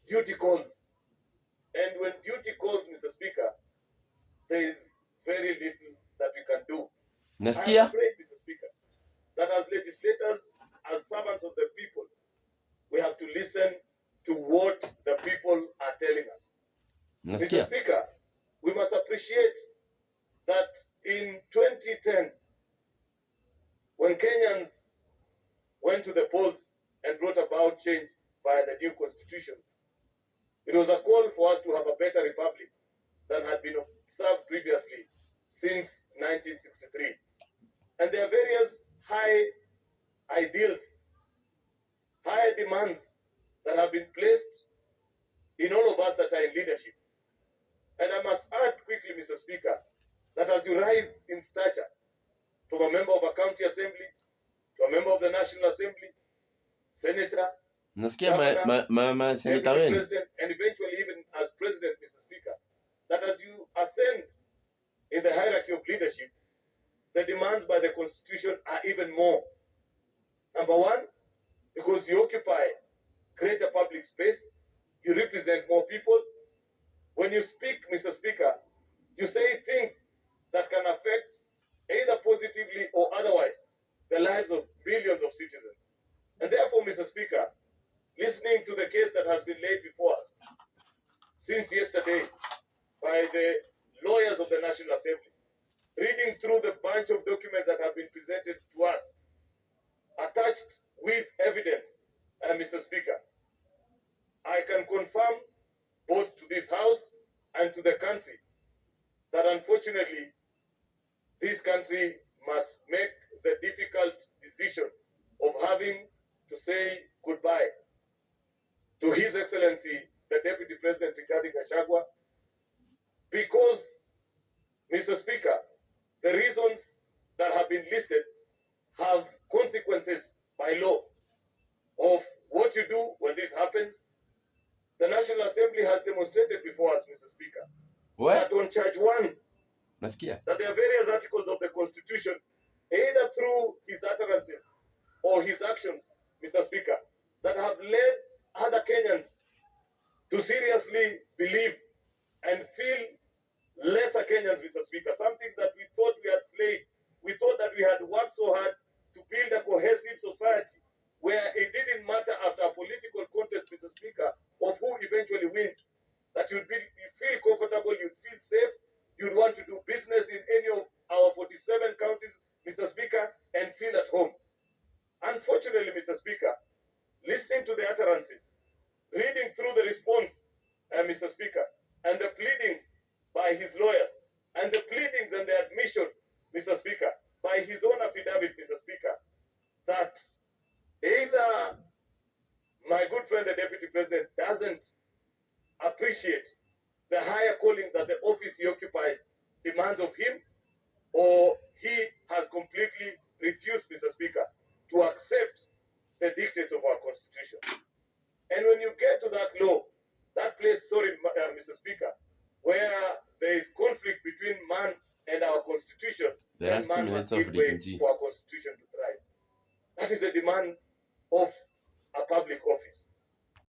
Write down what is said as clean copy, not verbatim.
duty calls. And when duty calls, Mr. Speaker, there is very little that we can do. Nasikia? I'm afraid, Mr. Speaker, that as legislators, as servants of the people, we have to listen to what the people are telling us. Mr. Nasikia? Speaker, we must appreciate that in 2010, when Kenyans went to the polls and brought about change via the new constitution, it was a call for us to have a better republic than had been observed previously since 1963. And there are various high ideals, high demands that have been placed in all of us that are in leadership. And I must add quickly, Mr. Speaker, that as you rise in stature from a member of a county assembly to a member of the National Assembly, senator, Nasikia senator deputy wenu? president, and eventually even as president, Mr. Speaker, that as you ascend in the hierarchy of leadership, the demands by the Constitution are even more. Number one, because you occupy greater public space, you represent more people. When you speak, Mr. Speaker, you say things that can affect either positively or otherwise the lives of billions of citizens. And therefore, Mr. Speaker, listening to the case that has been laid before us since yesterday by the lawyers of the National Assembly, reading through the bunch of documents that have been presented to us, attached with evidence, Mr. Speaker, I can confirm both to this House and to the country that unfortunately this country must make the difficult decision of having to say goodbye to His Excellency, the Deputy President Rigathi Gachagua, because, Mr. Speaker, the reasons that have been listed have consequences by law of what you do when this happens. The National Assembly has demonstrated before us, Mr. Speaker, What? that on charge one, Nasikia? that there are various articles of the Constitution, either through his utterances or his actions, Mr. Speaker, that have led other Kenyans to seriously believe and feel lesser Kenyans, Mr. Speaker, something that we thought we had slayed. We thought that we had worked so hard to build a cohesive society where it didn't matter after a political contest, Mr. Speaker, of who eventually wins, that you'd feel comfortable, you'd feel safe, you'd want to do business in any of our 47 counties, Mr. Speaker, and feel at home. Unfortunately, Mr. Speaker, listening to the utterances, reading through the response, Mr. Speaker, and the pleadings by his lawyers, and the pleadings and the admission, Mr. Speaker, by his own affidavit, Mr. Speaker, that either my good friend, the Deputy President, doesn't appreciate the higher calling that the office he occupies demands of him, or he has completely refused, Mr. Speaker, to accept the dictates of our Constitution. And when you get to that law, that place, Mr. Speaker, where there is conflict between man and our Constitution, The last 2 man minutes must of give way Rigathi. for our Constitution to thrive. That is a demand of a public office.